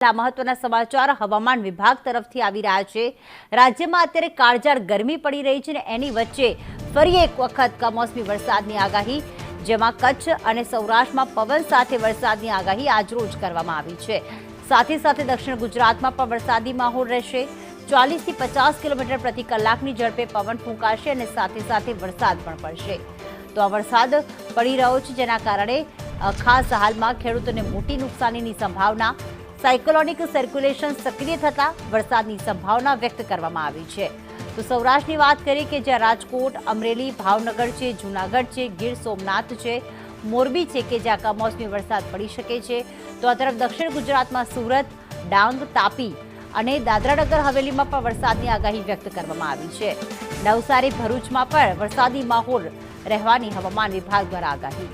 મહત્વના સમાચાર હવામાન વિભાગ તરફથી આવી રહ્યા છે। રાજ્યમાં અત્યારે કાળઝાળ ગરમી પડી રહી છે અને એની વચ્ચે ફરી એક વખત કમોસમી વરસાદની આગાહી, જેમાં કચ્છ અને સૌરાષ્ટ્રમાં પવન સાથે વરસાદની આગાહી આજરોજ કરવામાં આવી છે। સાથે સાથે દક્ષિણ ગુજરાતમાં પણ વરસાદી માહોલ રહેશે। 40 થી 50 કિલોમીટર પ્રતિ કલાકની ઝડપે પવન ફૂંકાશે અને સાથે સાથે વરસાદ પણ પડશે। તો આ વરસાદ પડી રહ્યો છે, જેના કારણે ખાસ હાલમાં ખેડૂતોને મોટી નુકસાનીની સંભાવના। સાયક્લોનિક સર્ક્યુલેશન સક્રિય થતા વરસાદની સંભાવના વ્યક્ત કરવામાં આવી છે। તો સૌરાષ્ટ્રની વાત કરીએ કે જ્યાં રાજકોટ, અમરેલી, ભાવનગર છે, જૂનાગઢ છે, ગીર સોમનાથ છે, મોરબી છે કે જ્યાં કમોસમી વરસાદ પડી શકે છે। તો આ તરફ દક્ષિણ ગુજરાતમાં સુરત, ડાંગ, તાપી અને દાદરાનગર હવેલીમાં પણ વરસાદની આગાહી વ્યક્ત કરવામાં આવી છે। નવસારી, ભરૂચમાં પણ વરસાદી માહોલ રહેવાની હવામાન વિભાગ દ્વારા આગાહી।